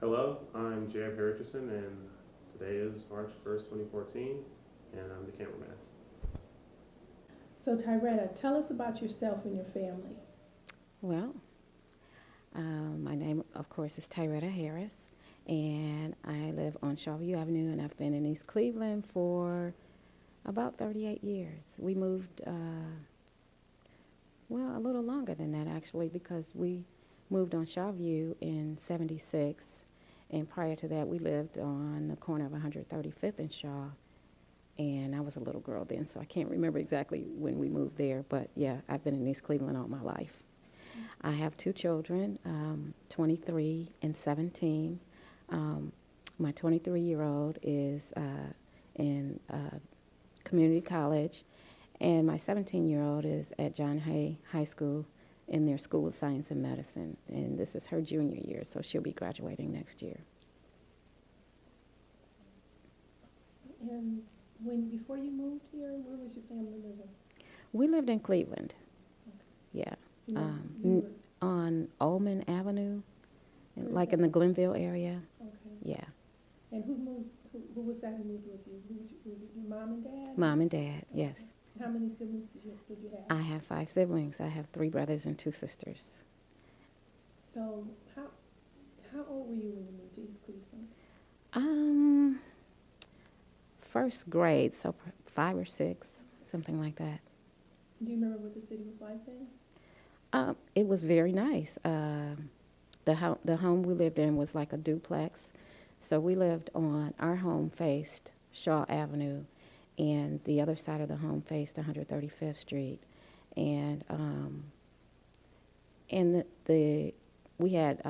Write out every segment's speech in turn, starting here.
Hello, I'm Jarod Perry-Richardson, and today is March 1st, 2014, and I'm the cameraman. So Tyretta, tell us about yourself and your family. Well, my name, of course, is Tyretta Harris, and I live on Shawview Avenue, and I've been in East Cleveland for about 38 years. We moved, a little longer than that, actually, because we moved on Shawview in '76, and prior to that, we lived on the corner of 135th and Shaw, and I was a little girl then, so I can't remember exactly when we moved there, but yeah, I've been in East Cleveland all my life. I have two children, 23 and 17. My 23-year-old is in community college, and my 17-year-old is at John Hay High School in their School of Science and Medicine, and this is her junior year, so she'll be graduating next year. And before you moved here, where was your family living? We lived in Cleveland, Okay. yeah, You know, um, you n- were, on Ullman Avenue, like Okay. in the Glenville area, okay. yeah. And who moved? Who was that who moved with you? Was it your mom and dad? Mom and dad, Okay. yes. How many siblings did you have? I have 5 siblings. I have 3 brothers and 2 sisters. So how old were you when you moved to East Cleveland? Um, First grade, so 5 or 6, something like that. Do you remember what the city was like then? It was very nice. The home we lived in was like a duplex, so we lived on, our home faced Shaw Avenue, and the other side of the home faced 135th Street, and we had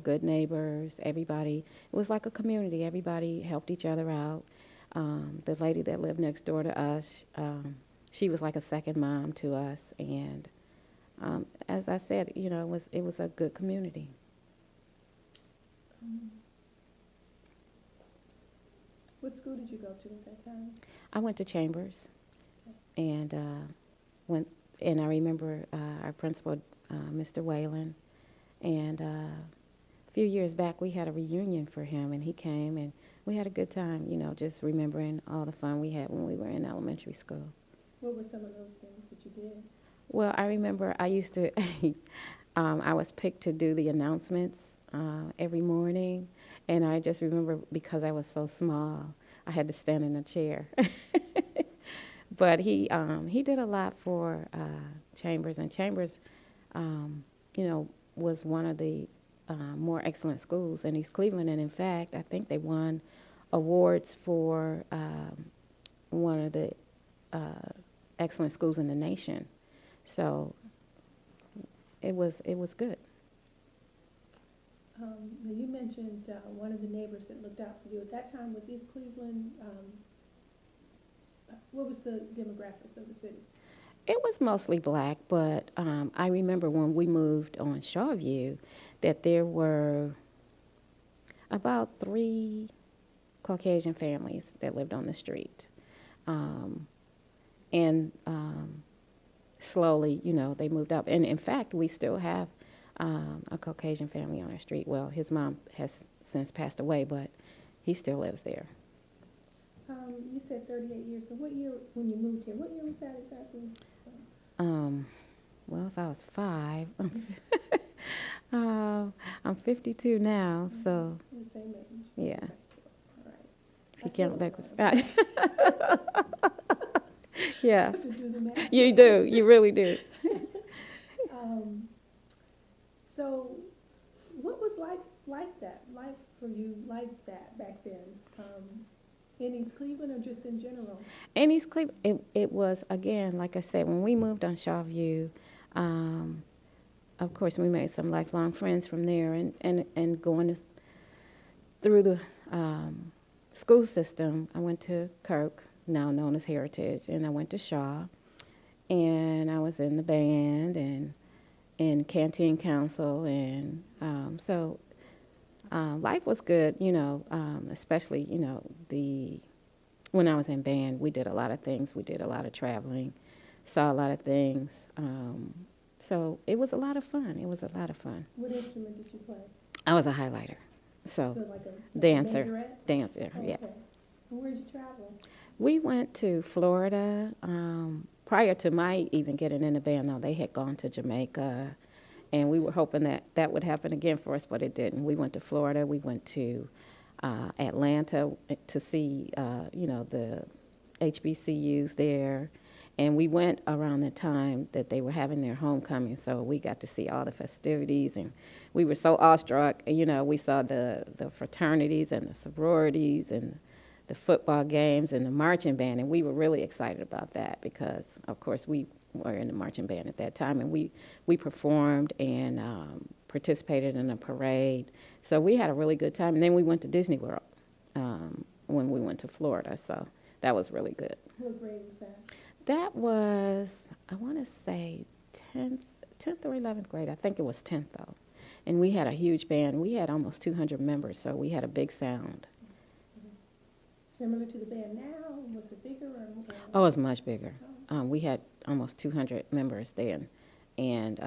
good neighbors. Everybody, it was like a community. Everybody helped each other out. The lady that lived next door to us, she was like a second mom to us, and as I said, it was a good community. Um, what school did you go to at that time? I went to Chambers, and and I remember our principal, Mr. Whalen, and a few years back we had a reunion for him, and he came, and we had a good time, just remembering all the fun we had when we were in elementary school. What were some of those things that you did? Well, I remember I used to, I was picked to do the announcements every morning, and I just remember because I was so small, I had to stand in a chair. But he did a lot for Chambers, and Chambers, was one of the more excellent schools in East Cleveland, and in fact, I think they won awards for one of the excellent schools in the nation. So it was good. Now you mentioned one of the neighbors that looked out for you. At that time, was East Cleveland, what was the demographics of the city? It was mostly black, but I remember when we moved on Shawview that there were about 3 Caucasian families that lived on the street. And slowly, they moved up. And in fact, we still have a Caucasian family on our street. Well, his mom has since passed away, but he still lives there. You said 38 years. So what year, when you moved here, what year was that exactly? Well, if I was 5, I'm 52 now, so The same age. yeah. Okay. All right. If you That's count what backwards. Yeah, to do the math. you do. You really do. So what was like that, life for you like that back then? In East Cleveland or just in general? In East Cleveland, it was, again, like I said, when we moved on Shawview, of course, we made some lifelong friends from there, and going through the school system, I went to Kirk, now known as Heritage, and I went to Shaw, and I was in the band and in canteen council, and so life was good, especially, when I was in band, we did a lot of things. We did a lot of traveling, saw a lot of things. So it was a lot of fun. It was a lot of fun. What instrument did you play? I was a highlighter. So, like a dancer. majorette? dancer, yeah. Okay. And where'd you travel? We went to Florida. Prior to my even getting in the band, though, they had gone to Jamaica, and we were hoping that that would happen again for us, but it didn't. We went to Florida. We went to Atlanta to see, the HBCUs there. And we went around the time that they were having their homecoming, so we got to see all the festivities, and we were so awestruck. We saw the fraternities and the sororities and the football games and the marching band, and we were really excited about that because, of course, we were in the marching band at that time, and we performed and participated in a parade. So we had a really good time, and then we went to Disney World when we went to Florida, so that was really good. What grade was that? That was, I want to say 10th or 11th grade. I think it was 10th, though. And we had a huge band. We had almost 200 members, so we had a big sound. Similar to the band now? Was it bigger or more? Oh, it's much bigger. We had almost 200 members then. And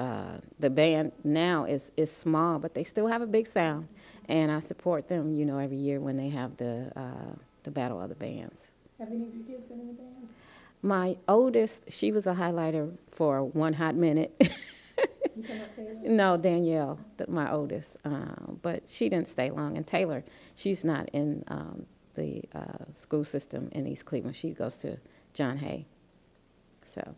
the band now is small, but they still have a big sound. And I support them, every year when they have the Battle of the Bands. Have any of your kids been in the band? My oldest, she was a highlighter for one hot minute. You talking about Taylor? No, Danielle, my oldest. But she didn't stay long. And Taylor, she's not in the school system in East Cleveland. She goes to John Hay. So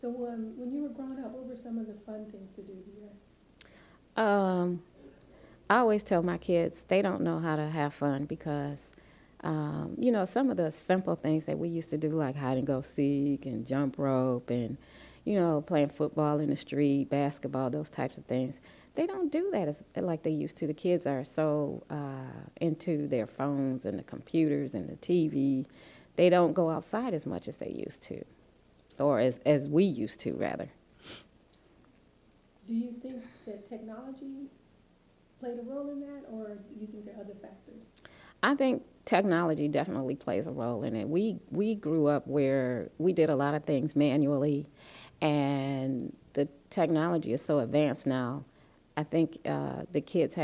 when you were growing up, what were some of the fun things to do here? I always tell my kids they don't know how to have fun because some of the simple things that we used to do, like hide and go seek and jump rope and, playing football in the street, basketball, those types of things, they don't do that like they used to. The kids are so into their phones and the computers and the TV. They don't go outside as much as they used to, or as we used to, rather. Do you think that technology played a role in that, or do you think there are other factors? I think technology definitely plays a role in it. We grew up where we did a lot of things manually, and the technology is so advanced now. I think the kids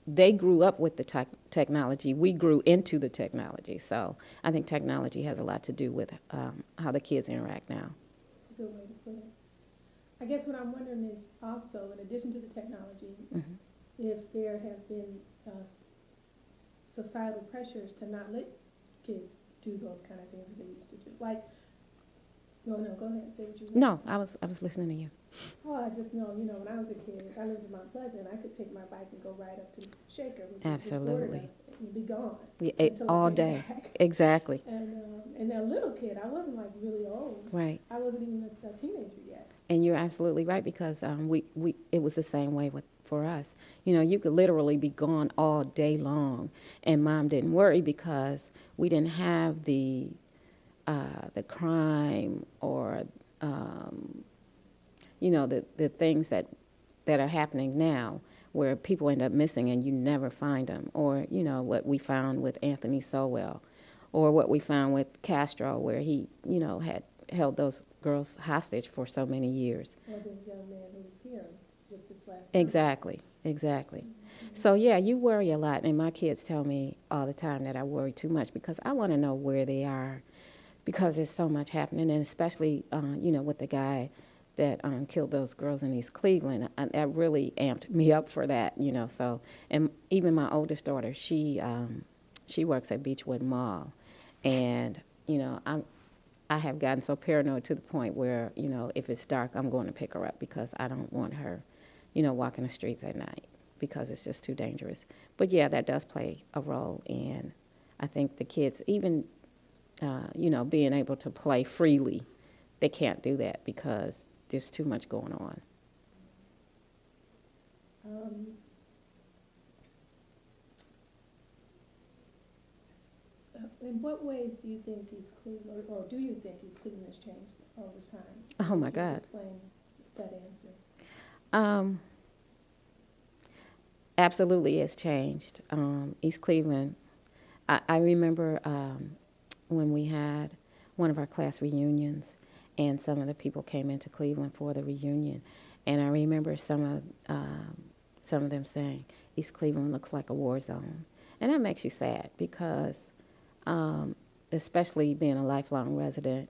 they grew up with the technology. We grew into the technology. So I think technology has a lot to do with how the kids interact now. That's a good way to put it. I guess what I'm wondering is also, in addition to the technology, if there have been societal pressures to not let kids do those kind of things that they used to do. Like, no, go ahead, say what you want. No, I was listening to you. Oh, I just know, when I was a kid, I lived in Mount Pleasant, I could take my bike and go right up to Shaker, which Absolutely. is and be gone. Yeah, all day. Back. Exactly. And a little kid, I wasn't like really old. Right. I wasn't even a teenager yet. And you're absolutely right because it was the same way for us. You could literally be gone all day long, and Mom didn't worry because we didn't have the crime or the things that are happening now, where people end up missing and you never find them, or what we found with Anthony Sowell, or what we found with Castro, where he had held those girls hostage for so many years. Well, the young man who was here just this last Exactly. Mm-hmm. So yeah, you worry a lot, and my kids tell me all the time that I worry too much because I want to know where they are, because there's so much happening, and especially with the guy that killed those girls in East Cleveland. That really amped me up for that, So, and even my oldest daughter, she works at Beechwood Mall, and I have gotten so paranoid to the point where if it's dark, I'm going to pick her up because I don't want her, walking the streets at night because it's just too dangerous. But yeah, that does play a role, and I think the kids, even being able to play freely, they can't do that because there's too much going on. In what ways do you think East Cleveland, or do you think East Cleveland has changed over time? Oh my God. Explain that answer. Absolutely, it's changed. East Cleveland, I remember when we had one of our class reunions, and some of the people came into Cleveland for the reunion, and I remember some some of them saying East Cleveland looks like a war zone. And that makes you sad because, especially being a lifelong resident,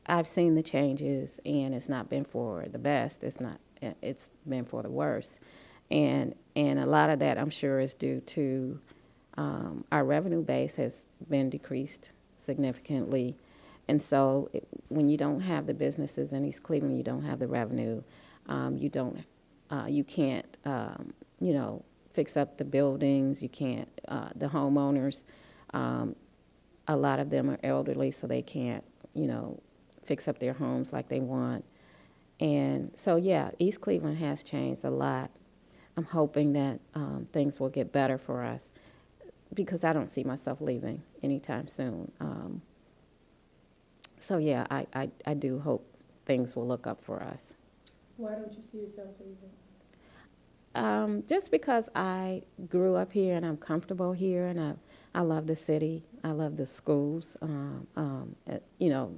I've seen the changes, and it's not been for the best. It's been for the worse. And a lot of that, I'm sure, is due to our revenue base has been decreased significantly. And so when you don't have the businesses in East Cleveland, you don't have the revenue, you can't, fix up the buildings, you can't, the homeowners, a lot of them are elderly, so they can't, fix up their homes like they want. And so, yeah, East Cleveland has changed a lot. I'm hoping that things will get better for us because I don't see myself leaving anytime soon. So, yeah, I do hope things will look up for us. Why don't you see yourself leaving? Just because I grew up here and I'm comfortable here, and I love the city. I love the schools.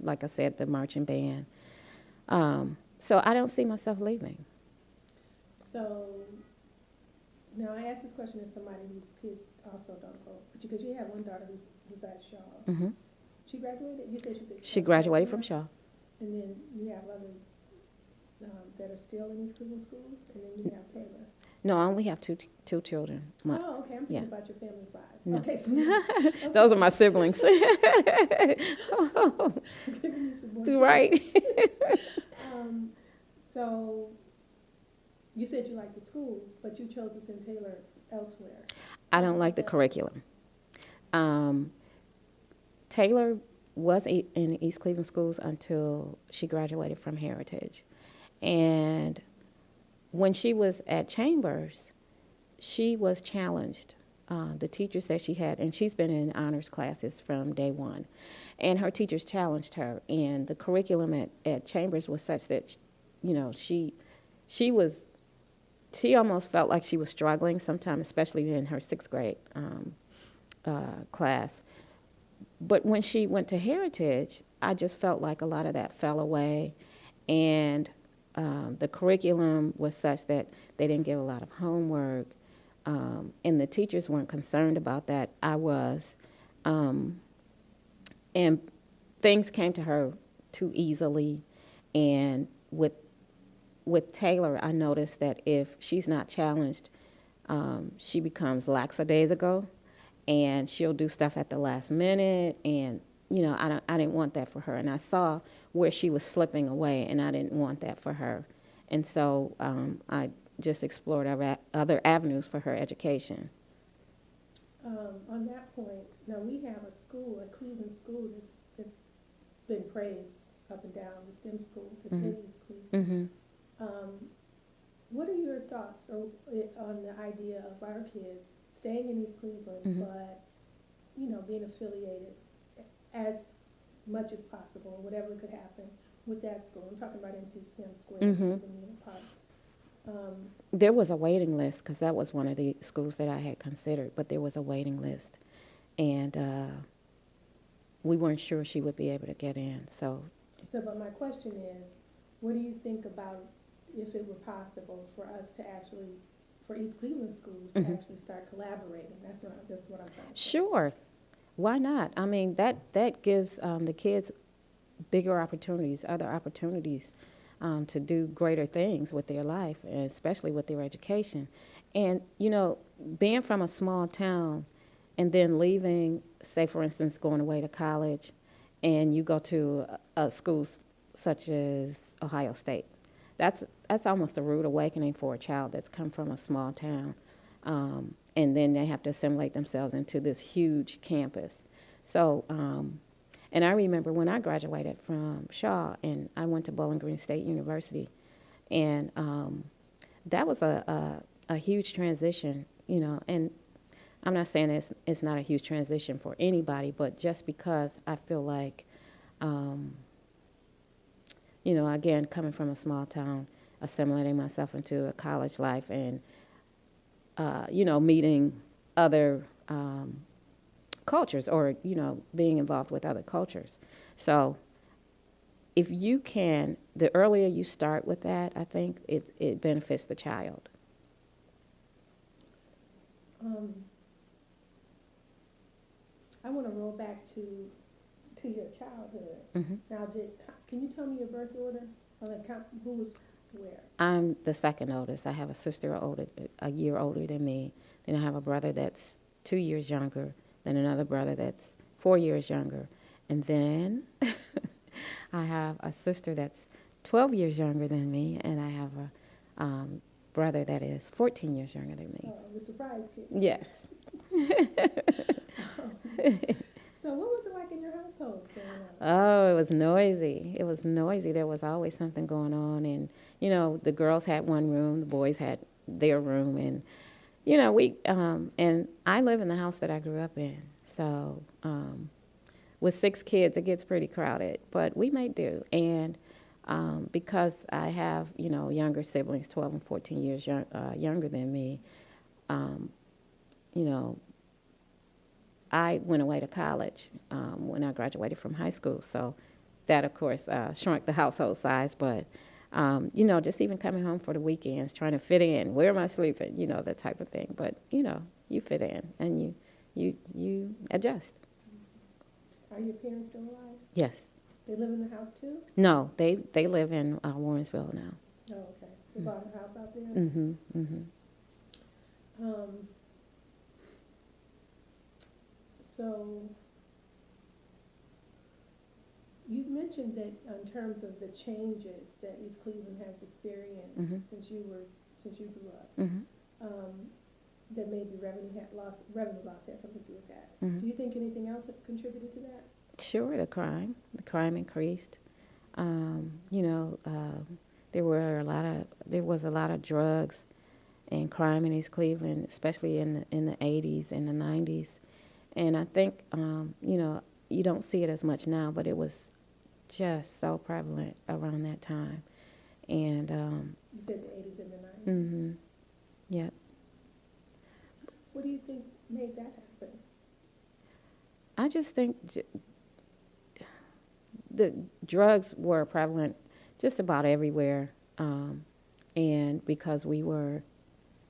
Like I said, the marching band. So I don't see myself leaving. So now I asked this question to somebody whose kids also don't go, because you have one daughter who's at Shaw. Mm-hmm. She graduated. You said She graduated from Shaw. And then you have others that are still in these Cleveland schools, and then you have Taylor. No, I only have two children. Oh, okay. I'm thinking about your family of 5. No. Okay, so okay. Those are my siblings. Giving you some more Right. So you said you like the schools, but you chose to send Taylor elsewhere. I don't like the curriculum. Taylor was in East Cleveland schools until she graduated from Heritage. And when she was at Chambers, she was challenged. The teachers that she had, and she's been in honors classes from day one, and her teachers challenged her. And the curriculum at Chambers was such that, she almost felt like she was struggling sometimes, especially in her 6th grade class. But when she went to Heritage, I just felt like a lot of that fell away, and the curriculum was such that they didn't give a lot of homework, and the teachers weren't concerned about that. I was. And things came to her too easily, and with Taylor, I noticed that if she's not challenged, she becomes lackadaisical, and she'll do stuff at the last minute, and I didn't want that for her, and I saw where she was slipping away, and I didn't want that for her, and so I just explored other avenues for her education. On that point, now we have a school, a Cleveland school that's been praised up and down, the STEM school, the Mm-hmm. City of Cleveland. Mm-hmm. What are your thoughts on the idea of our kids staying in East Cleveland, Mm-hmm. but being affiliated as much as possible, whatever could happen with that school? I'm talking about MC STEM Square, Mm-hmm. Park. There was a waiting list, because that was one of the schools that I had considered, but there was a waiting list, and we weren't sure she would be able to get in. But my question is, what do you think about if it were possible for us to actually, for East Cleveland schools to Mm-hmm. actually start collaborating? That's what I'm trying to say. Sure. Why not? I mean, that gives the kids bigger opportunities, other opportunities to do greater things with their life, and especially with their education. And, being from a small town and then leaving, say, for instance, going away to college, and you go to a school such as Ohio State, that's almost a rude awakening for a child that's come from a small town. And then they have to assimilate themselves into this huge campus. So, and I remember when I graduated from Shaw, and I went to Bowling Green State University, and that was a huge transition, and I'm not saying it's not a huge transition for anybody, but just because I feel like, again, coming from a small town, assimilating myself into a college life, and meeting other cultures, or, being involved with other cultures. So if you can, the earlier you start with that, I think it benefits the child. I want to roll back to your childhood. Hmm. Now, can you tell me your birth order? Or like who was where? I'm the second oldest. I have a sister a year older than me. Then I have a brother that's 2 years younger. Then another brother that's 4 years younger. And then I have a sister that's 12 years younger than me. And I have a brother that is 14 years younger than me. Oh, the surprise kid. Yes. So what was it like in your household growing up? Oh, it was noisy. It was noisy. There was always something going on. And, the girls had one room, the boys had their room. And, and I live in the house that I grew up in. So with 6 kids, it gets pretty crowded. But we made do. And because I have, younger siblings, 12 and 14 years younger than me, I went away to college when I graduated from high school. So that, of course, shrunk the household size. But, just even coming home for the weekends, trying to fit in, where am I sleeping, that type of thing. But, you fit in and you adjust. Are your parents still alive? Yes. They live in the house too? No, they live in Warrensville now. Oh, okay. They bought a house out there? Mm-hmm, mm-hmm. So you mentioned that in terms of the changes that East Cleveland has experienced Mm-hmm. since you grew up, Mm-hmm. that maybe revenue loss had something to do with that. Mm-hmm. Do you think anything else that contributed to that? Sure, the crime increased. There was a lot of drugs and crime in East Cleveland, especially in the 80s and the 90s. And I think, you don't see it as much now, but it was just so prevalent around that time. And You said the 80s and the 90s. mm-hmm. Yep. What do you think made that happen? I just think the drugs were prevalent just about everywhere. And because we were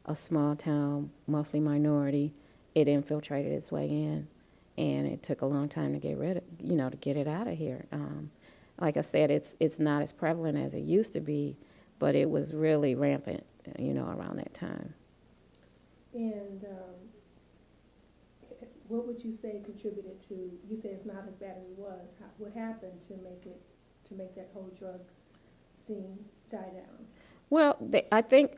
a small town, mostly minority, it infiltrated its way in. And it took a long time to get rid of, to get it out of here. Like I said, it's not as prevalent as it used to be, but it was really rampant, around that time. And what would you say contributed to, you say it's not as bad as it was, what happened to make that whole drug scene die down? Well, I think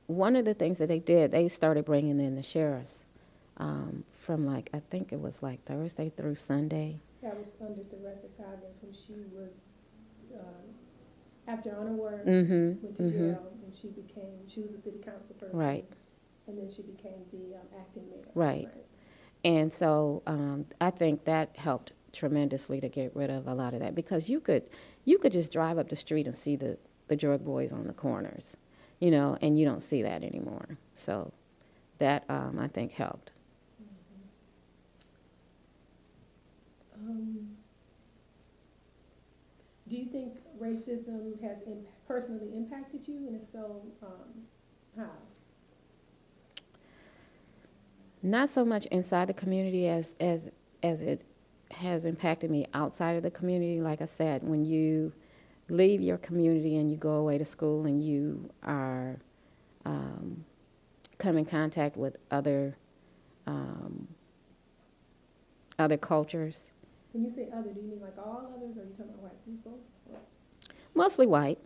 one of the things that they did, they started bringing in the sheriffs from I think it was Thursday through Sunday. That was under Tyretta when she was, after honor work, Mm-hmm. went to Mm-hmm. jail, and she was a city council person. Right. And then she became the acting mayor. Right. And so I think that helped tremendously to get rid of a lot of that, because you could just drive up the street and see the drug boys on the corners, and you don't see that anymore. So that I think helped. Do you think racism has personally impacted you, and if so, how? Not so much inside the community as it has impacted me outside of the community. Like I said, when you leave your community and you go away to school and you are come in contact with other cultures. When you say other, do you mean like all others, or are you talking about white people? Mostly white.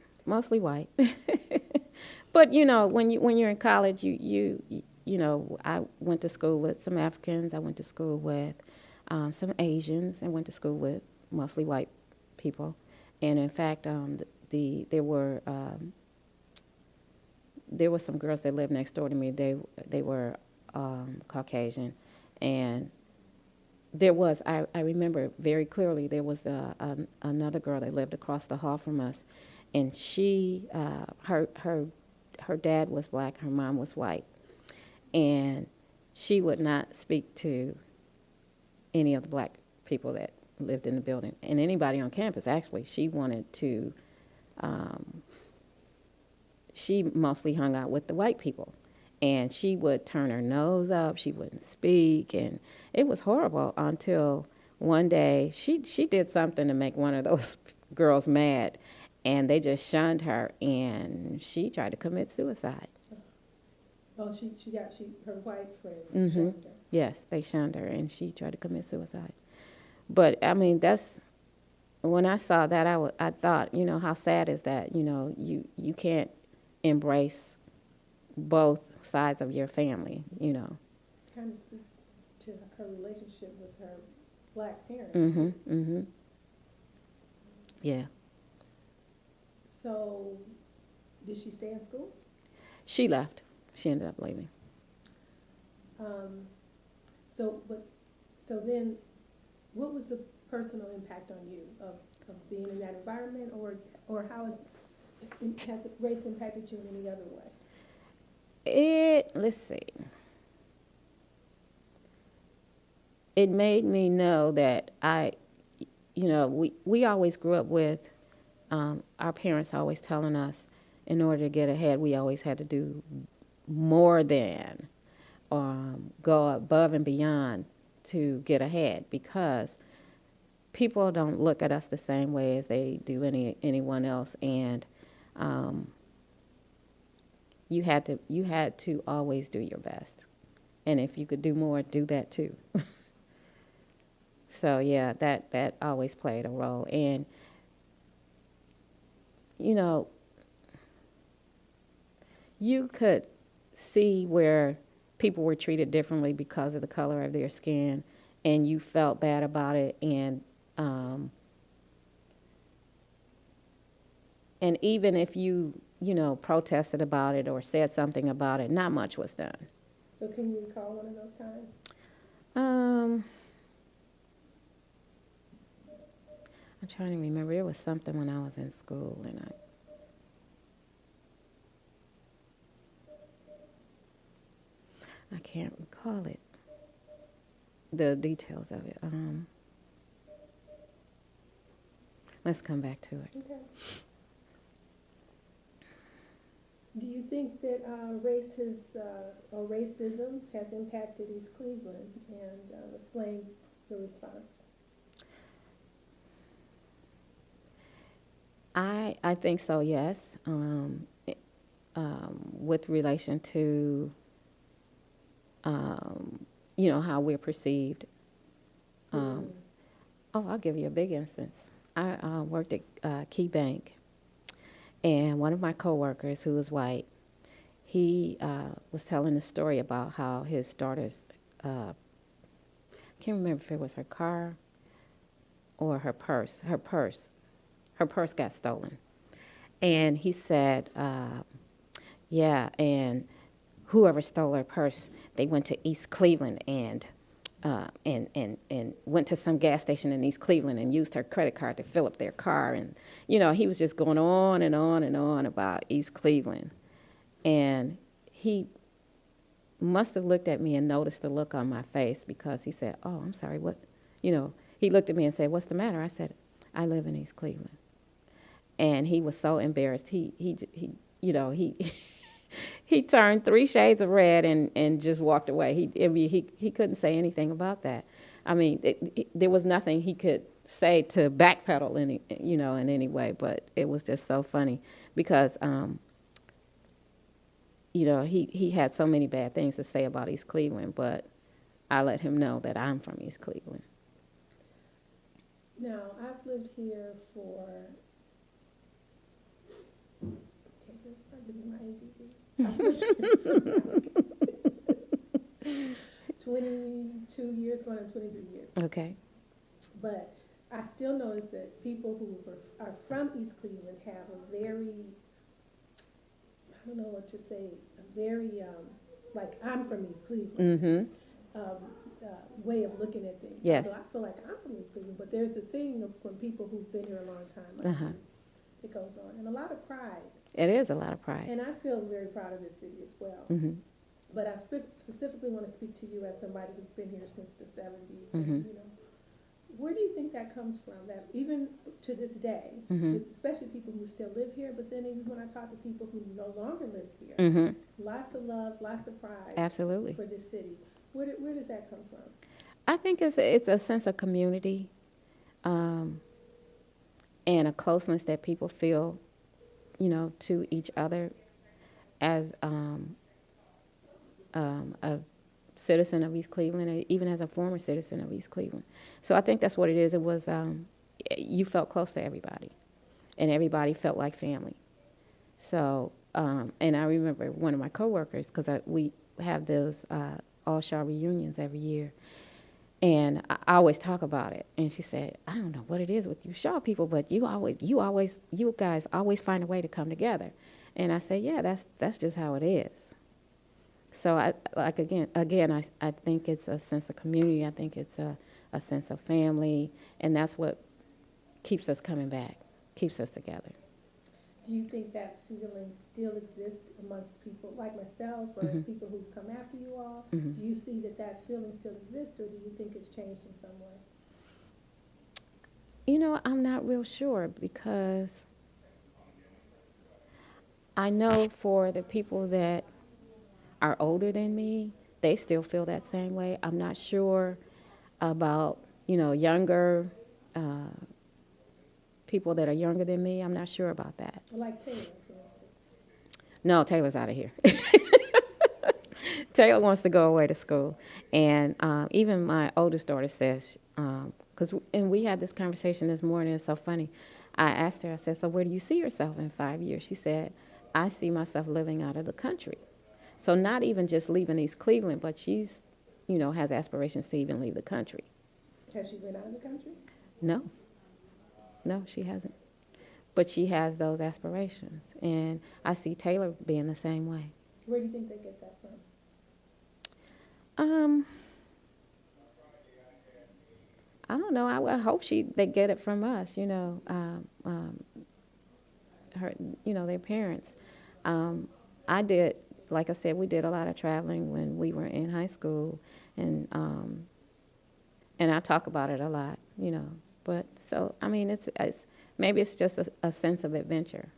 But when you're in college, I went to school with some Africans. I went to school with some Asians. I went to school with mostly white people. And in fact, there were some girls that lived next door to me. They were Caucasian, and there was, I remember very clearly, there was another girl that lived across the hall from us, and she, her dad was black, her mom was white, and she would not speak to any of the black people that lived in the building, and anybody on campus, actually. She wanted to, she mostly hung out with the white people. And she would turn her nose up. She wouldn't speak. And it was horrible until one day she did something to make one of those girls mad. And they just shunned her. And she tried to commit suicide. Oh, her white friends Mhm. shunned her. Yes, they shunned her. And she tried to commit suicide. But, I mean, when I saw that, I thought, you know, how sad is that? You know, you can't embrace both sides of your family, you know. Kind of speaks to her relationship with her black parents. Mm-hmm, mm-hmm. Yeah. So, did she stay in school? She left. She ended up leaving. So then, what was the personal impact on you of being in that environment, or has race impacted you in any other way? Let's see. It made me know that we always grew up with our parents always telling us in order to get ahead, we always had to do more than go above and beyond to get ahead, because people don't look at us the same way as they do anyone else, and you had to always do your best, and if you could do more, do that too. So yeah, that always played a role, and you know, you could see where people were treated differently because of the color of their skin, and you felt bad about it, and even if you protested about it or said something about it, not much was done. So can you recall one of those times? I'm trying to remember. There was something when I was in school, and I can't recall it, the details of it. Let's come back to it. Okay. Do you think that racism has impacted East Cleveland, and explain your response? I think so, yes. With relation to how we're perceived. I'll give you a big instance. I worked at Key Bank, and one of my coworkers, who was white, he was telling a story about how his daughter's, I can't remember if it was her car or her purse. Her purse got stolen. And he said, yeah, and whoever stole her purse, they went to East Cleveland and went to some gas station in East Cleveland and used her credit card to fill up their car. And, he was just going on and on and on about East Cleveland. And he must have looked at me and noticed the look on my face, because he said, oh, I'm sorry, what? He looked at me and said, what's the matter? I said, I live in East Cleveland. And he was so embarrassed. He he turned 3 shades of red and just walked away. He couldn't say anything about that. I mean, there was nothing he could say to backpedal in any way. But it was just so funny because he had so many bad things to say about East Cleveland, but I let him know that I'm from East Cleveland. Now, I've lived here for, this is my ABV. I've lived here 22 years, going on 23 years. Okay. But I still notice that people who are from East Cleveland have a very, I don't know what to say, a very, like, I'm from East Cleveland. Way of looking at things. Yes. So I feel like I'm from East Cleveland, but there's a thing from people who've been here a long time. It goes on, and a lot of pride. It is a lot of pride. And I feel very proud of this city as well. But I specifically want to speak to you as somebody who's been here since the 70s. And, Where do you think that comes from? That even to this day, especially people who still live here, but then even when I talk to people who no longer live here, lots of love, lots of pride Absolutely. for this city. Where does that come from? I think it's a sense of community, and a closeness that people feel, to each other as a citizen of East Cleveland, even as a former citizen of East Cleveland. So I think that's what it is. It was, you felt close to everybody, and everybody felt like family. So, and I remember one of my coworkers, because we have those all-Shaw reunions every year, and I always talk about it. And she said, I don't know what it is with you Shaw people, but you guys always find a way to come together. And I said, yeah, that's just how it is. So I think it's a sense of community. I think it's a sense of family, and that's what keeps us coming back, keeps us together. Do you think that feeling still exists amongst people like myself or people who've come after you all? Do you see that feeling still exists, or do you think it's changed in some way? I'm not real sure, because I know for the people that are older than me, they still feel that same way. I'm not sure about, younger people that are younger than me. I'm not sure about that. Like Taylor, for instance. No, Taylor's out of here. Taylor wants to go away to school. And even my oldest daughter says, and we had this conversation this morning, it's so funny. I asked her, I said, so where do you see yourself in 5 years? She said, I see myself living out of the country. So not even just leaving East Cleveland, but she's, has aspirations to even leave the country. Has she been out of the country? No, she hasn't. But she has those aspirations. And I see Taylor being the same way. Where do you think they get that from? I don't know. I hope they get it from us, their parents. I did. Like I said, we did a lot of traveling when we were in high school, and I talk about it a lot, But so, I mean, it's maybe it's just a sense of adventure.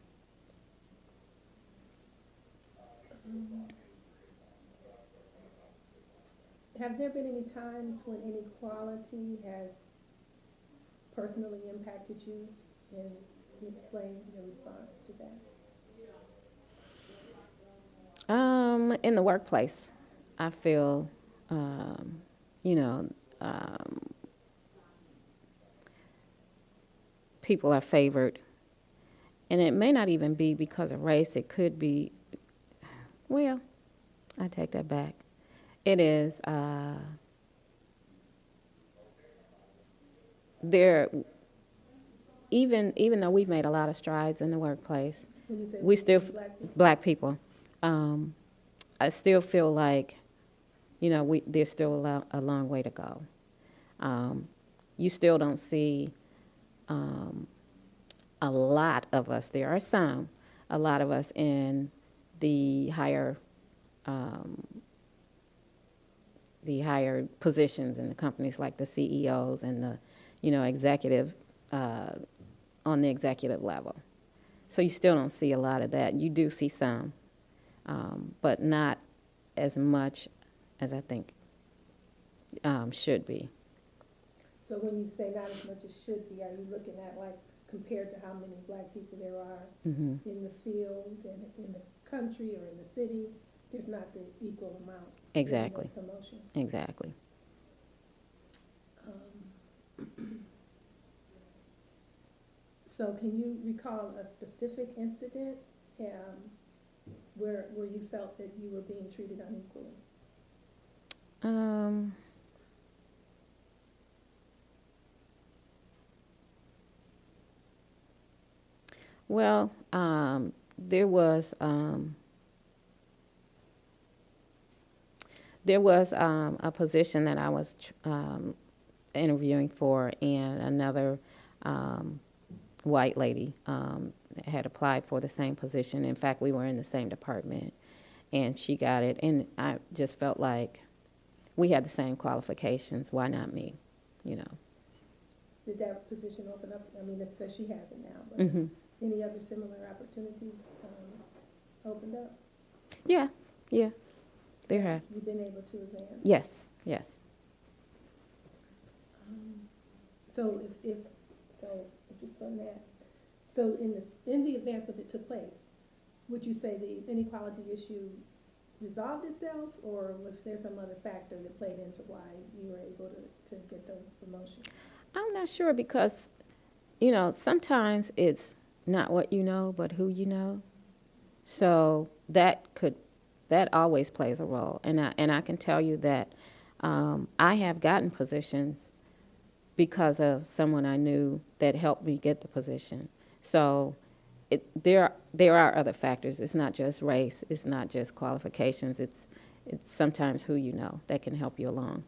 Have there been any times when inequality has personally impacted you, and you explain your response to that? In the workplace, I feel, people are favored. And it may not even be because of race. It could be, well, I take that back. It is, even though we've made a lot of strides in the workplace, When you say we still, black people? black people, I still feel like, there's still a long way to go. You still don't see a lot of us. There are a lot of us in the higher positions in the companies, like the CEOs and the, executive, on the executive level. So you still don't see a lot of that. You do see some, but not as much as I think should be. So when you say not as much as should be, are you looking at, like, compared to how many black people there are in the field and in the country or in the city, there's not the equal amount? Exactly. Promotion. Exactly. So can you recall a specific incident where you felt that you were being treated unequally? Well, there was a position that I was interviewing for, and another white lady had applied for the same position. In fact, we were in the same department, and she got it. And I just felt like we had the same qualifications. Why not me? did that position open up? I mean, it's because she has it now, but Mhm. any other similar opportunities opened up? Yeah, there have. You've been able to advance? Yes, yes. So just on that, so in the advancement that took place, would you say the inequality issue resolved itself, or was there some other factor that played into why you were able to get those promotions? I'm not sure because, sometimes it's not what you know, but who you know. So that always plays a role. And I can tell you that I have gotten positions because of someone I knew that helped me get the position. So there are other factors. It's not just race. It's not just qualifications. It's sometimes who you know that can help you along.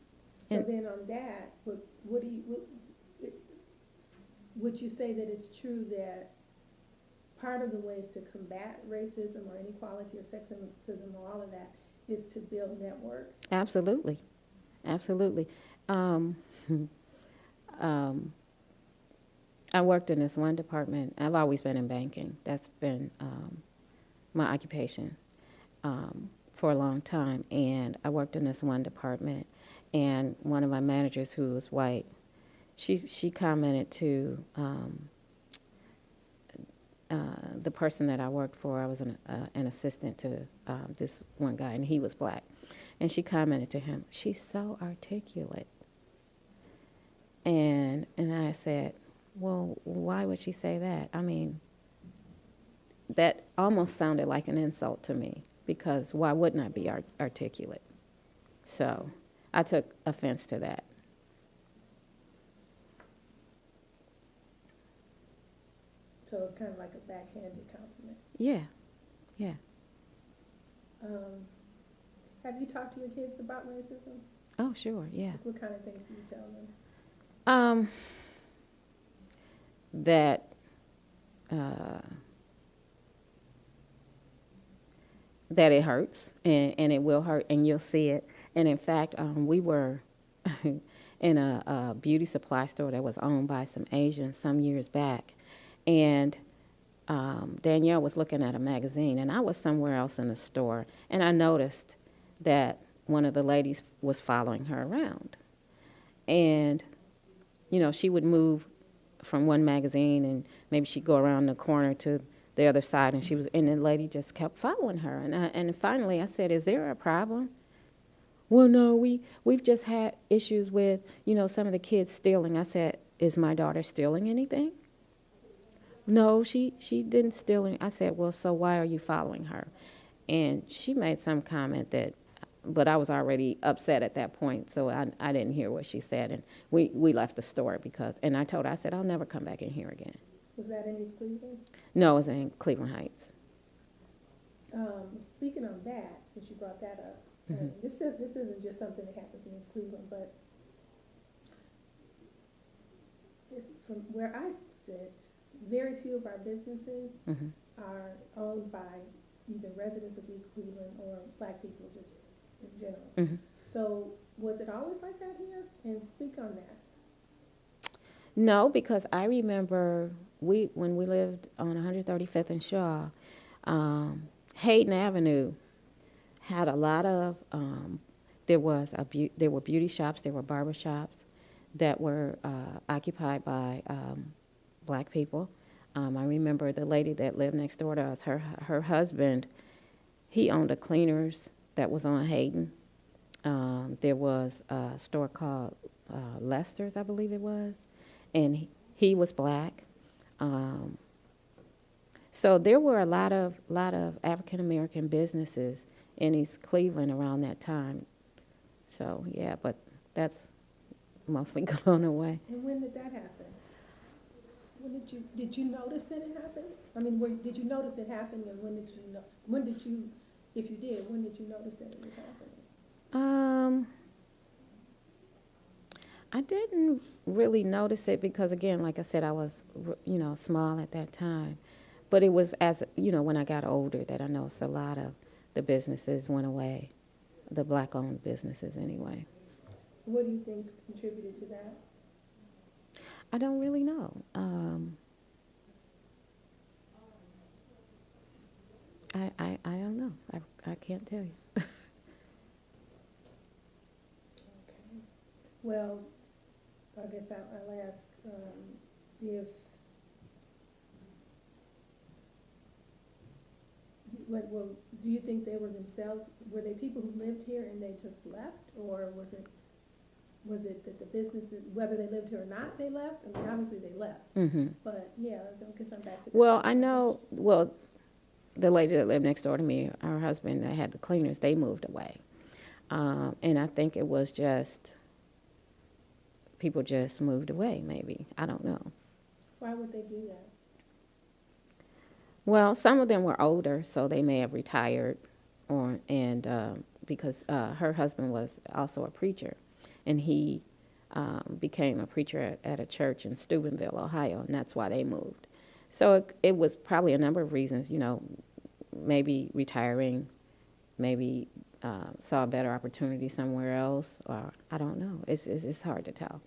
So then on that, would you say that it's true that part of the ways to combat racism or inequality or sexism or all of that is to build networks? Absolutely. I worked in this one department. I've always been in banking. That's been my occupation for a long time. And I worked in this one department, and one of my managers, who was white, she commented to the person that I worked for. I was an assistant to this one guy, and he was black. And she commented to him, "She's so articulate." And I said, well, why would she say that? I mean, that almost sounded like an insult to me, because why wouldn't I be articulate? So I took offense to that. So it's kind of like a backhanded compliment. Yeah. Have you talked to your kids about racism? Oh, sure, yeah. What kind of things do you tell them? That it hurts, and it will hurt, and you'll see it. And in fact, we were in a beauty supply store that was owned by some Asians some years back, and Danielle was looking at a magazine, and I was somewhere else in the store, and I noticed that one of the ladies was following her around. And, she would move from one magazine, and maybe she'd go around the corner to the other side, and the lady just kept following her. And finally I said, "Is there a problem?" "Well, no, we've just had issues with, some of the kids stealing." I said, "Is my daughter stealing anything?" "No, she didn't steal any." I said, "Well, so why are you following her?" And she made some comment but I was already upset at that point, so I didn't hear what she said, and we left the store and I told her, I said, "I'll never come back in here again." Was that in East Cleveland? No, it was in Cleveland Heights. Speaking on that, since you brought that up, this isn't just something that happens in East Cleveland, but from where I sit, very few of our businesses are owned by either residents of East Cleveland or black people just in general. So was it always like that here? And speak on that. No, because I remember when we lived on 135th and Shaw, Hayden Avenue had a lot of, there were beauty shops, there were barber shops that were occupied by black people. I remember the lady that lived next door to us, her husband, he owned a cleaners that was on Hayden. There was a store called Lester's, I believe it was, and he was black. So there were a lot of African American businesses in East Cleveland around that time. So yeah, but that's mostly gone away. And when did that happen? Did you notice that it happened? I mean, did you notice it happened, and when did you if you did, when did you notice that it was happening? I didn't really notice it because, again, like I said, I was, small at that time. But it was when I got older that I noticed a lot of the businesses went away, the black-owned businesses anyway. What do you think contributed to that? I don't really know. I don't know. I can't tell you. Okay. Well, I guess I'll ask if, well, do you think they were themselves, were they people who lived here and they just left? Or was it that the businesses, whether they lived here or not, they left? I mean, obviously they left. Mm-hmm. But, yeah, I guess I'm back to that. Well, I know, well, the lady that lived next door to me, her husband that had the cleaners, they moved away. And I think it was just, people just moved away, maybe. I don't know. Why would they do that? Well, some of them were older, so they may have retired, because her husband was also a preacher, and he became a preacher at a church in Steubenville, Ohio, and that's why they moved. So it was probably a number of reasons, maybe retiring, maybe saw a better opportunity somewhere else, or I don't know. It's hard to tell.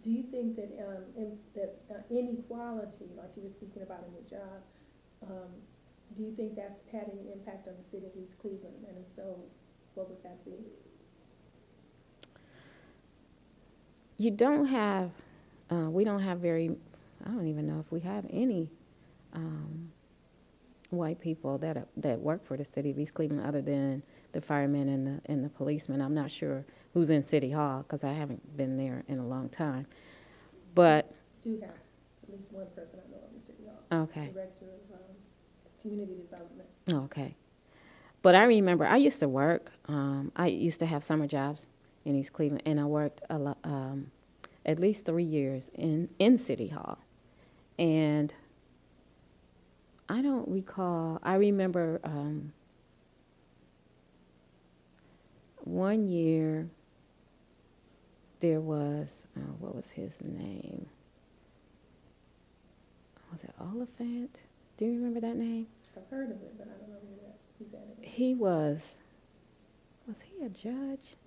Do you think that inequality, like you were speaking about in your job, do you think that's had any impact on the city of East Cleveland? And if so, what would that be? You don't have, we don't have I don't even know if we have any white people that work for the city of East Cleveland other than the firemen and the policemen. I'm not sure who's in City Hall because I haven't been there in a long time. But Do have at least one person I know of in City Hall. Okay. Director of Community Development. Okay. But I remember I used to work. I used to have summer jobs in East Cleveland, and I worked at least 3 years in City Hall. And I don't recall. I remember 1 year there was, what was his name? Was it Oliphant? Do you remember that name? I've heard of it, but I don't know who that is. He was he a judge?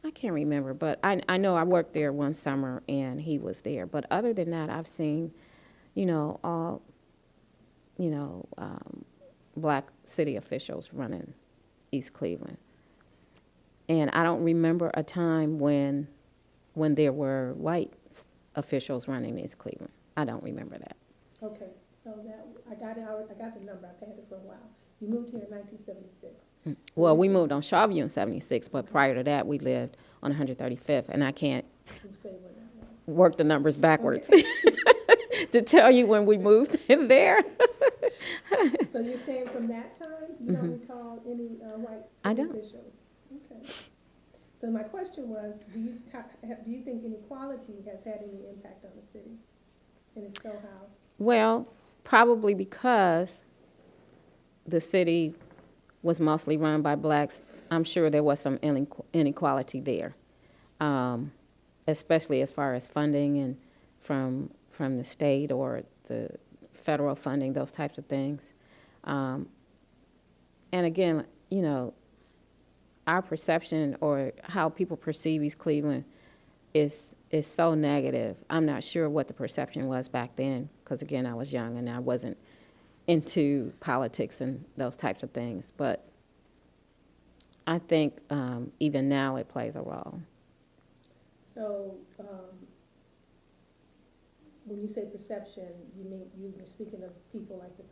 I can't remember, but I know I worked there one summer and he was there. But other than that, I've seen, all, black city officials running East Cleveland. And I don't remember a time when there were white officials running East Cleveland. I don't remember that. Okay, so that I got the number. I've had it for a while. You moved here in 1976. Well, we moved on Shawview in 76, but prior to that, we lived on 135th, and I can't You say when that was. work the numbers backwards Okay. to tell you when we moved in there. So you're saying from that time, you don't recall any white I city don't. officials? Okay. So my question was, do you think inequality has had any impact on the city? And if so, how? Well, probably because the city was mostly run by blacks. I'm sure there was some inequality there, especially as far as funding and from the state or the federal funding, those types of things. And again, our perception or how people perceive East Cleveland is so negative. I'm not sure what the perception was back then, because again, I was young and I wasn't into politics and those types of things. But I think even now it plays a role. So when you say perception, you mean you were speaking of people like the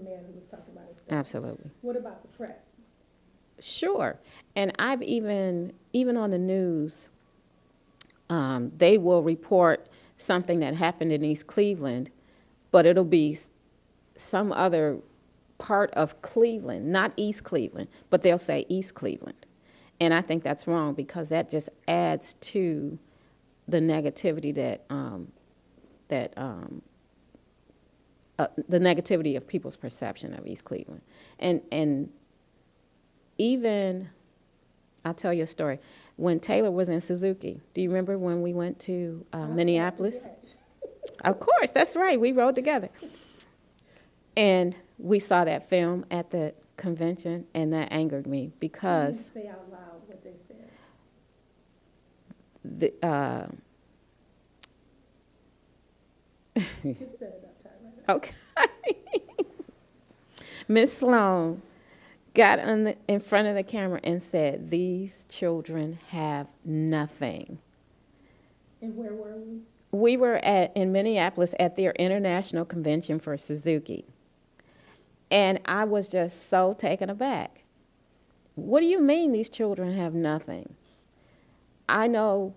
man who was talking about his story. Absolutely. What about the press? Sure. And I've even on the news, they will report something that happened in East Cleveland, but it'll be some other part of Cleveland, not East Cleveland, but they'll say East Cleveland. And I think that's wrong because that just adds to the negativity the negativity of people's perception of East Cleveland. And even, I'll tell you a story. When Taylor was in Suzuki, do you remember when we went to Minneapolis? Yes. Of course, that's right. We rode together. And we saw that film at the convention, and that angered me because Say out loud what they said. the, Just set it up, Tyretta. okay. Miss Sloan got in front of the camera and said, "These children have nothing." And where were we? We were in Minneapolis at their international convention for Suzuki. And I was just so taken aback. What do you mean these children have nothing? I know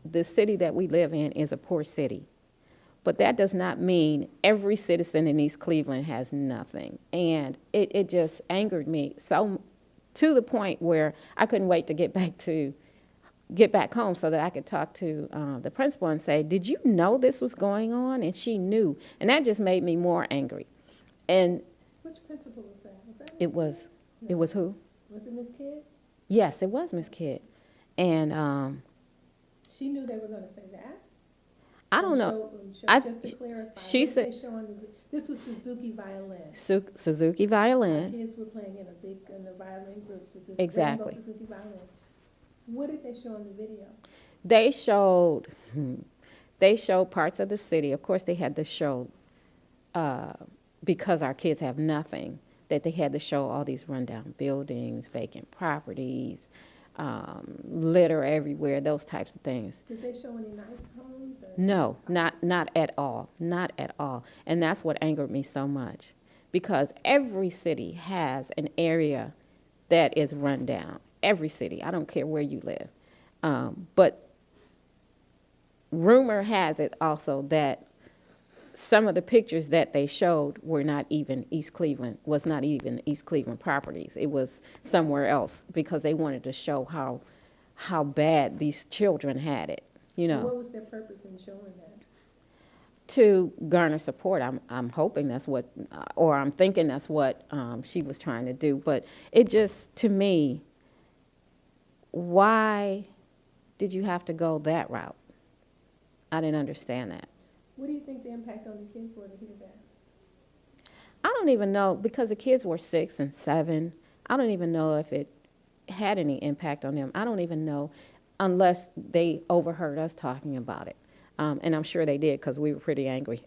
the city that we live in is a poor city, but that does not mean every citizen in East Cleveland has nothing. And it just angered me so to the point where I couldn't wait to get back home so that I could talk to the principal and say, "Did you know this was going on?" And she knew. And that just made me more angry. And Which principal was that? Was that it was, it was who? Was it Miss Kidd? Yes, it was Miss Kidd. And She knew they were gonna say that? I don't know. Just to clarify, she what said- they show on this was Suzuki violin. Suzuki Our violin. kids were playing in the violin group, Suzuki. Exactly. Rainbow Suzuki violin. What did they show in the video? They showed parts of the city. Of course, they had to show, because our kids have nothing, that they had to show all these rundown buildings, vacant properties, litter everywhere, those types of things. Did they show any nice homes? Or? No, not at all, not at all. And that's what angered me so much, because every city has an area that is run down. Every city, I don't care where you live. But rumor has it also that some of the pictures that they showed were not even East Cleveland, was not even East Cleveland properties. It was somewhere else, because they wanted to show how bad these children had it, you know. What was their purpose in showing that? To garner support. I'm hoping that's what, or I'm thinking that's what she was trying to do. But it just, to me, why did you have to go that route? I didn't understand that. What do you think the impact on the kids were to hear that? I don't even know, because the kids were 6 and 7. I don't even know if it had any impact on them. I don't even know, unless they overheard us talking about it. And I'm sure they did, because we were pretty angry.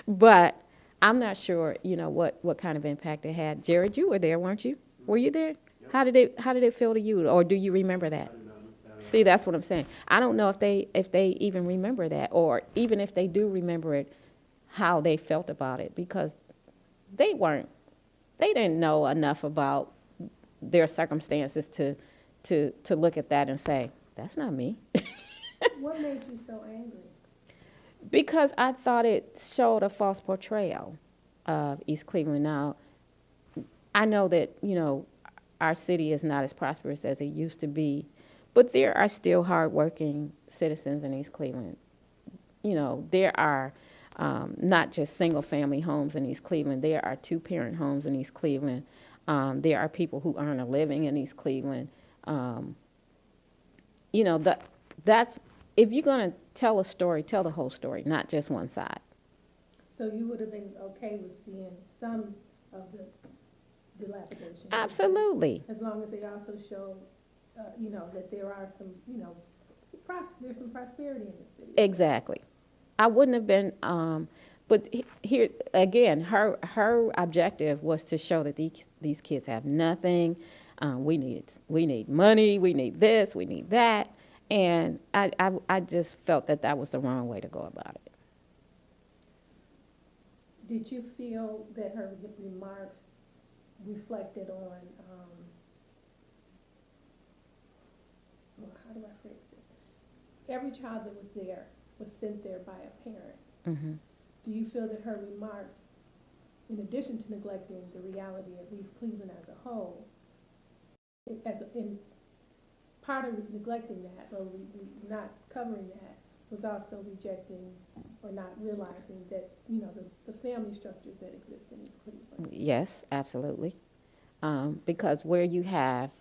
But I'm not sure, you know, what kind of impact it had. Jarod, you were there, weren't you? Were you there? Yep. How did it feel to you, or do you remember that? See, that's what I'm saying. I don't know if they even remember that, or even if they do remember it, how they felt about it, because they didn't know enough about their circumstances to look at that and say, "That's not me." What made you so angry? Because I thought it showed a false portrayal of East Cleveland. Now, I know that, you know, our city is not as prosperous as it used to be, but there are still hardworking citizens in East Cleveland. You know, there are not just single-family homes in East Cleveland. There are 2-parent homes in East Cleveland. There are people who earn a living in East Cleveland. You know, that's, if you're going to tell a story, tell the whole story, not just one side. So you would have been okay with seeing some of the dilapidation? Absolutely. As long as they also show, you know, that there are some, you know, there's some prosperity in the city. Exactly. I wouldn't have been, but here, again, her objective was to show that these kids have nothing. We need money, we need this, we need that. And I just felt that was the wrong way to go about it. Did you feel that her remarks reflected on, well, how do I phrase this? Every child that was there was sent there by a parent. Mm-hmm. Do you feel that her remarks, in addition to neglecting the reality of East Cleveland as a whole, in part of neglecting that, or not covering that, was also rejecting or not realizing that, you know, the family structures that exist in East Cleveland? Yes, absolutely. Because where you have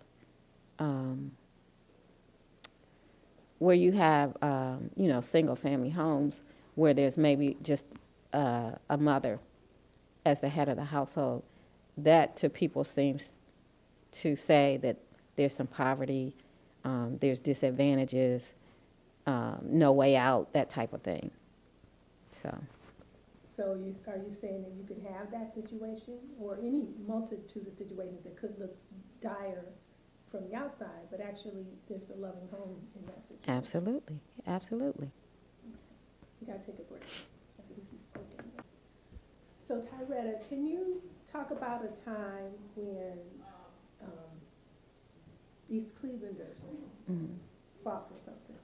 you know, single-family homes where there's maybe just a mother as the head of the household, that to people seems to say that there's some poverty, there's disadvantages, no way out, that type of thing. So, So are you saying that you could have that situation, or any multitude of situations that could look dire from the outside, but actually there's a loving home in that situation? absolutely, absolutely. We gotta take a break. I think he's poking. So Tyretta, can you talk about a time when East Clevelanders fought for something?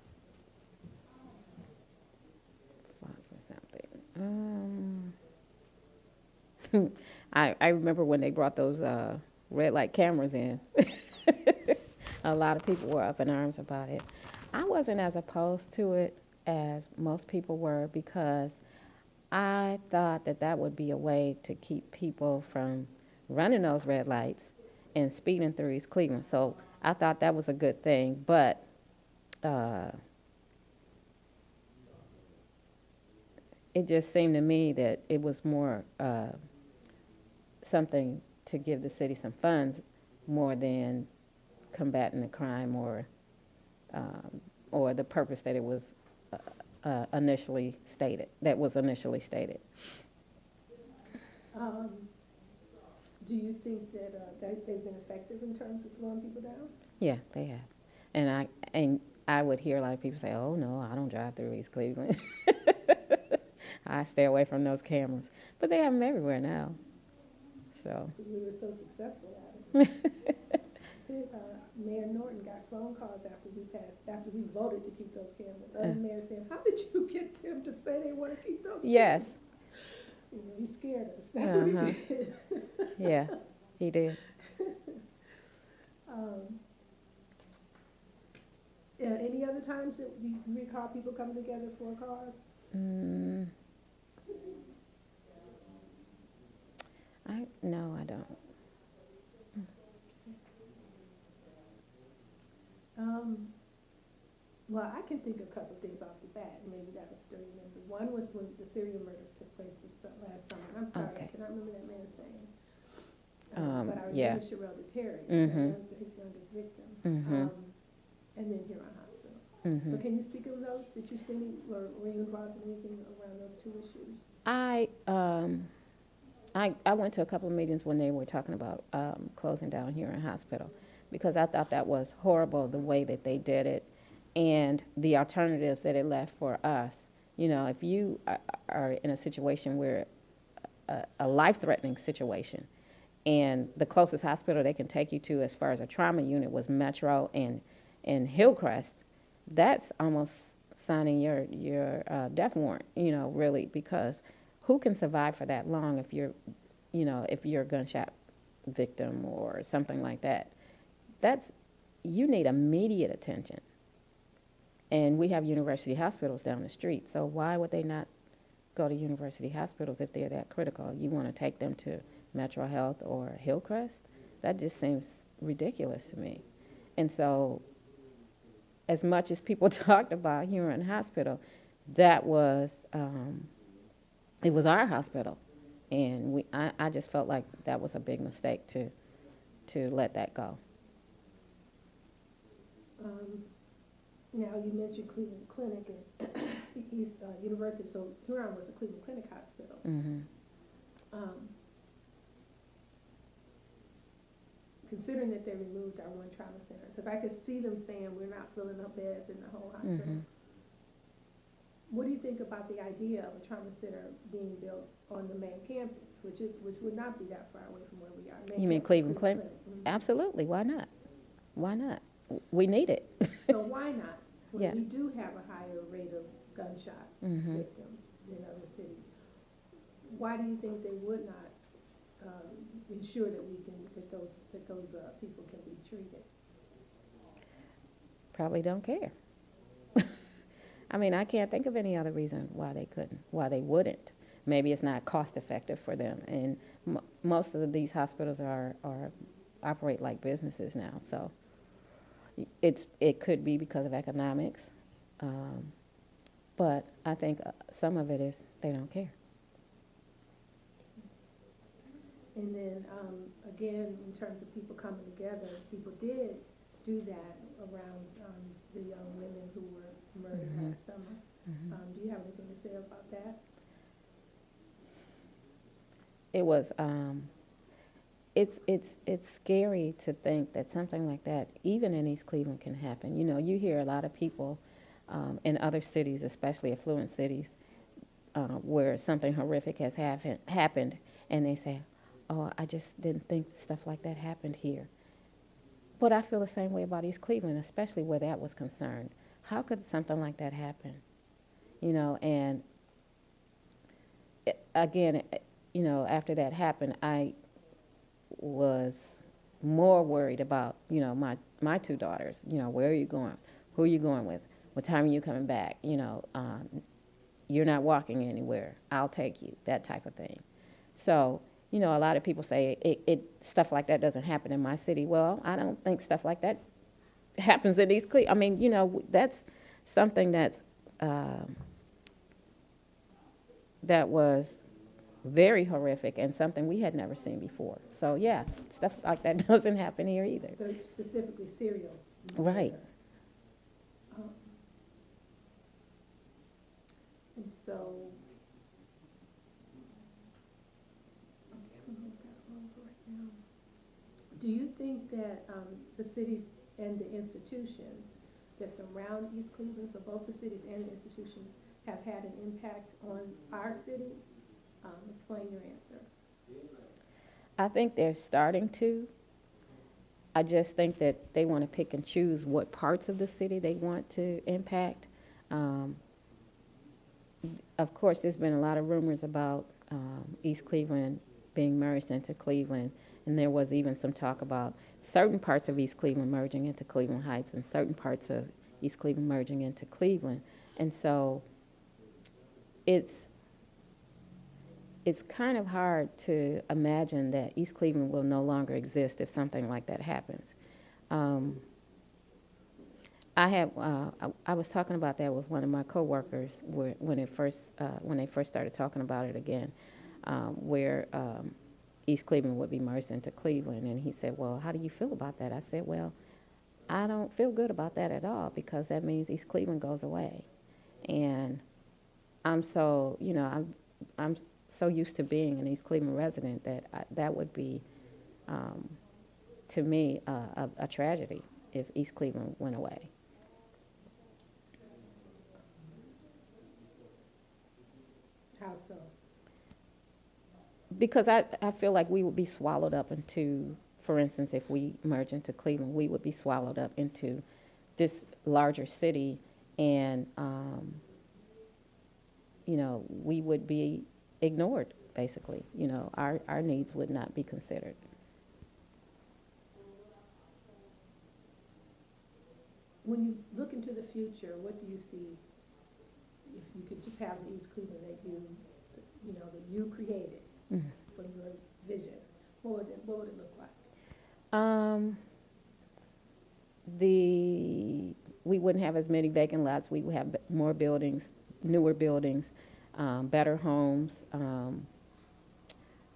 Fought for something. I remember when they brought those red light cameras in. A lot of people were up in arms about it. I wasn't as opposed to it as most people were, because I thought that that would be a way to keep people from running those red lights and speeding through East Cleveland. So I thought that was a good thing, but it just seemed to me that it was more something to give the city some funds more than combating the crime or the purpose that it was initially stated. Do you think that they've been effective in terms of slowing people down? Yeah, they have. And I would hear a lot of people say, "Oh no, I don't drive through East Cleveland. I stay away from those cameras." But they have them everywhere now. So. We were so successful at it. Mayor Norton got phone calls after we voted to keep those cameras. Other mayors saying, "How did you get them to say they want to keep those cameras?" Yes. You know, he scared us. That's what he did. Yeah, he did. Any other times that you recall people coming together for a cause? No, I don't. Well, I can think of a couple of things off the bat. Maybe that will stir you. One was when the serial murders took place last summer. I'm sorry, Okay. I cannot remember that man's name. But I yeah. remember Jarod Terry, his youngest victim, and then Huron Hospital. So can you speak of those? Did you see any, or were you involved in anything around those two issues? I went to a couple of meetings when they were talking about closing down Huron Hospital, because I thought that was horrible, the way that they did it and the alternatives that it left for us. You know, if you are in a situation where a life-threatening situation, and the closest hospital they can take you to as far as a trauma unit was Metro and Hillcrest, that's almost signing your death warrant, you know, really, because who can survive for that long if you're a gunshot victim or something like that? You need immediate attention. And we have university hospitals down the street, so why would they not go to university hospitals if they're that critical? You want to take them to Metro Health or Hillcrest? That just seems ridiculous to me. And so, as much as people talked about Huron Hospital, that was, it was our hospital. And I just felt like that was a big mistake to let that go. Now, you mentioned Cleveland Clinic and East University, so Huron was a Cleveland Clinic hospital. Considering that they removed our one trauma center, because I could see them saying we're not filling up beds in the whole hospital. What do you think about the idea of a trauma center being built on the main campus, which would not be that far away from where we are? You mean Cleveland Clinic? Absolutely. Why not? Why not? We need it. So why not? When we do have a higher rate of gunshot victims than other cities, why do you think they would not ensure that those people can be treated? Probably don't care. I mean, I can't think of any other reason why they couldn't, why they wouldn't. Maybe it's not cost effective for them, and most of these hospitals operate like businesses now. So it could be because of economics, but I think some of it is they don't care. And then again, in terms of people coming together, people did do that around the young women who were murdered last summer. Do you have anything to say about that? It was, it's scary to think that something like that, even in East Cleveland, can happen. You know, you hear a lot of people in other cities, especially affluent cities, where something horrific has happened, and they say, oh, I just didn't think stuff like that happened here. But I feel the same way about East Cleveland, especially where that was concerned. How could something like that happen? You know, and again, you know, after that happened, I was more worried about, you know, my two daughters. You know, where are you going? Who are you going with? What time are you coming back? You know, you're not walking anywhere. I'll take you, that type of thing. So, you know, a lot of people say stuff like that doesn't happen in my city. Well, I don't think stuff like that happens in East Cleveland. I mean, you know, that's something that's that was very horrific and something we had never seen before. So, yeah, stuff like that doesn't happen here either. So specifically serial. Right. And so, okay, I'm gonna move that over right now. Do you think that the cities and the institutions that surround East Cleveland, so both the cities and the institutions, have had an impact on our city? Explain your answer. I think they're starting to. I just think that they want to pick and choose what parts of the city they want to impact. Of course, there's been a lot of rumors about East Cleveland being merged into Cleveland, and there was even some talk about certain parts of East Cleveland merging into Cleveland Heights and certain parts of East Cleveland merging into Cleveland. And so it's kind of hard to imagine that East Cleveland will no longer exist if something like that happens. I was talking about that with one of my coworkers when they first started talking about it again, where East Cleveland would be merged into Cleveland, and he said, "Well, how do you feel about that?" I said, "Well, I don't feel good about that at all because that means East Cleveland goes away, and I'm so I'm so used to being an East Cleveland resident that that would be, to me, a tragedy if East Cleveland went away." How so? Because I feel like we would be swallowed up into, for instance, if we merge into Cleveland, we would be swallowed up into this larger city, and we would be ignored, basically. Our needs would not be considered. When you look into the future, what do you see? If you could just have the East Cleveland that you created for your vision, what would it look like? We wouldn't have as many vacant lots. We would have more buildings, newer buildings, better homes,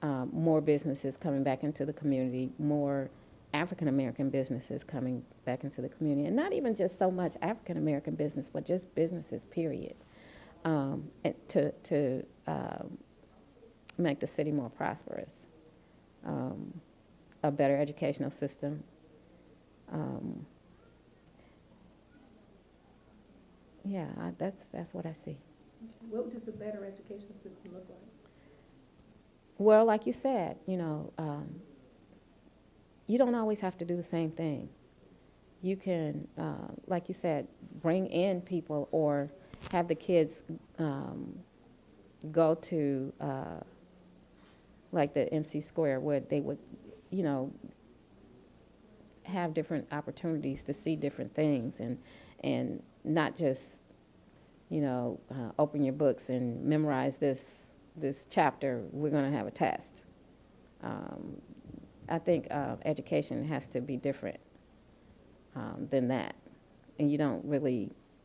more businesses coming back into the community, more African-American businesses coming back into the community, and not even just so much African-American business, but just businesses, period, to make the city more prosperous, a better educational system. That's what I see. What does a better educational system look like? Well, like you said, you don't always have to do the same thing. You can, like you said, bring in people or have the kids go to, like the MC Square, where they would, have different opportunities to see different things and not just, open your books and memorize this chapter, we're going to have a test. I think education has to be different than that. And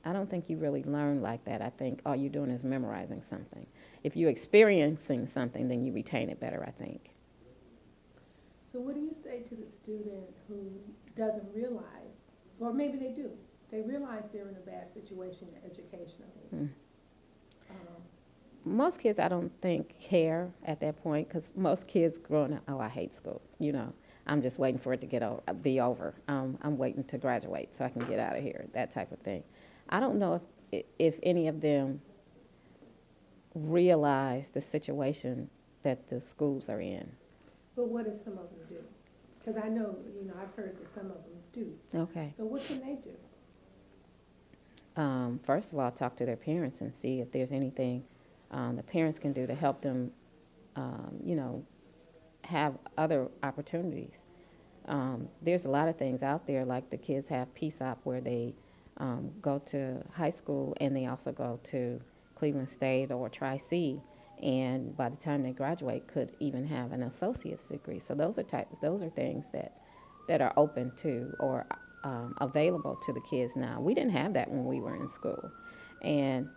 I don't think you really learn like that. I think all you're doing is memorizing something. If you're experiencing something, then you retain it better, I think. So what do you say to the student who doesn't realize or maybe they do. They realize they're in a bad situation educationally. Mm. Um, Most kids, I don't think, care at that point, because most kids growing up, oh, I hate school, I'm just waiting for it to be over. I'm waiting to graduate so I can get out of here, that type of thing. I don't know if any of them realize the situation that the schools are in. But what if some of them do? Because I know, I've heard that some of them do. Okay. So what can they do? First of all, talk to their parents and see if there's anything the parents can do to help them, have other opportunities. There's a lot of things out there, like the kids have PSOP where they go to high school and they also go to Cleveland State or Tri-C, and by the time they graduate could even have an associate's degree. So those are things that are open to or available to the kids now. We didn't have that when we were in school. And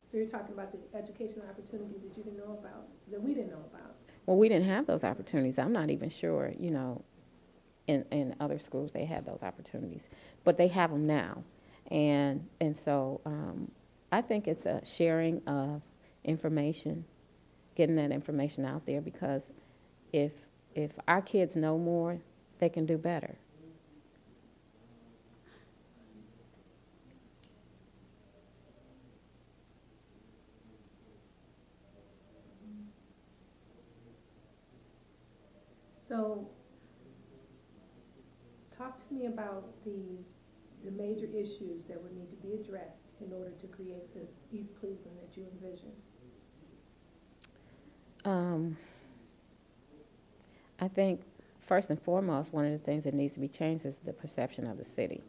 So you're talking about the educational opportunities that you didn't know about, that we didn't know about. well, we didn't have those opportunities. I'm not even sure, in other schools they had those opportunities, but they have them now. And so I think it's a sharing of information, getting that information out there, because if our kids know more, they can do better. So talk to me about the major issues that would need to be addressed in order to create the East Cleveland that you envision. I think first and foremost, one of the things that needs to be changed is the perception of the city.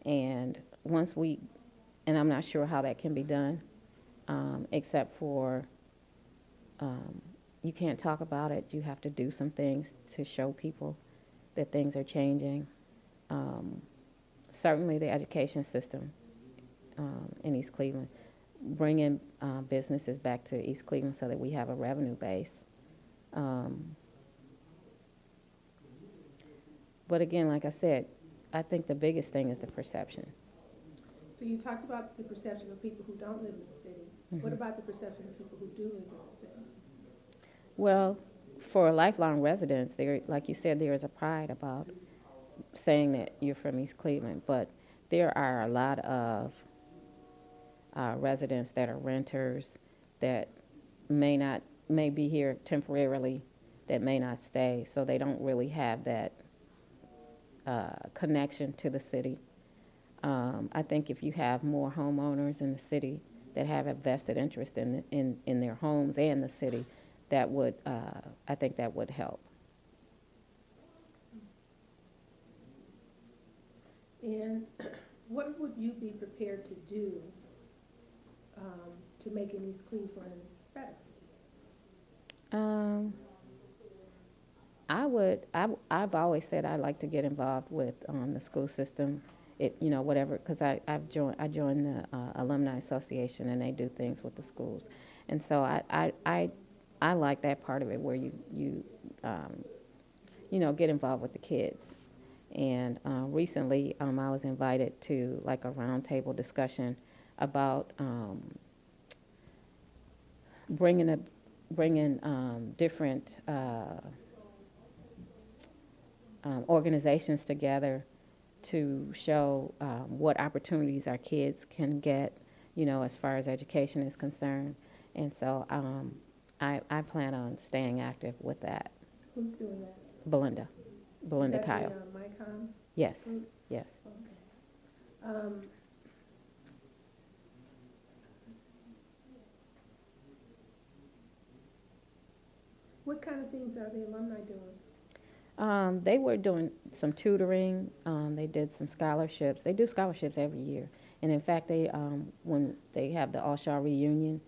And and I'm not sure how that can be done, except for you can't talk about it. You have to do some things to show people that things are changing. Certainly the education system in East Cleveland, bringing businesses back to East Cleveland so that we have a revenue base. But again, like I said, I think the biggest thing is the perception. So you talked about the perception of people who don't live in the city. Mm-hmm. What about the perception of people who do live in the city? Well, for lifelong residents, like you said, there is a pride about saying that you're from East Cleveland, but there are a lot of residents that are renters that may be here temporarily, that may not stay, so they don't really have that connection to the city. I think if you have more homeowners in the city that have a vested interest in their homes and the city, that would, I think that would help. And what would you be prepared to do to make East Cleveland better? I've always said I'd like to get involved with the school system, whatever, because I joined the Alumni Association, and they do things with the schools. And so I like that part of it, where you get involved with the kids. And recently I was invited to like a roundtable discussion about bringing different organizations together to show what opportunities our kids can get, as far as education is concerned. And so I plan on staying active with that. Who's doing that? Belinda Kyle. Is that the MyCom Yes, group? yes. Okay. What kind of things are the alumni doing? They were doing some tutoring. They did some scholarships. They do scholarships every year. And in fact, when they have the All-Shaw reunion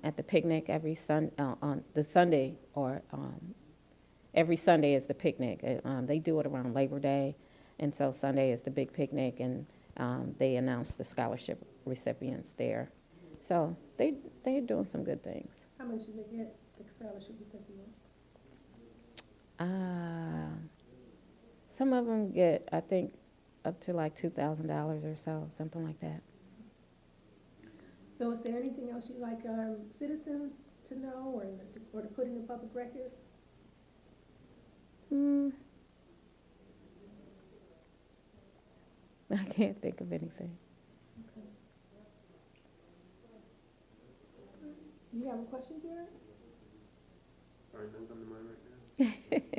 at the picnic every on the Sunday, or every Sunday is the picnic. They do it around Labor Day, and so Sunday is the big picnic, and they announce the scholarship recipients there. So they're doing some good things. How much do they get, the scholarship recipients? Some of them get, I think, up to like $2,000 or so, something like that. So is there anything else you'd like citizens to know or to put in the public record? I can't think of anything. Okay. You have a question, Jarod? Sorry, none come to mind right now.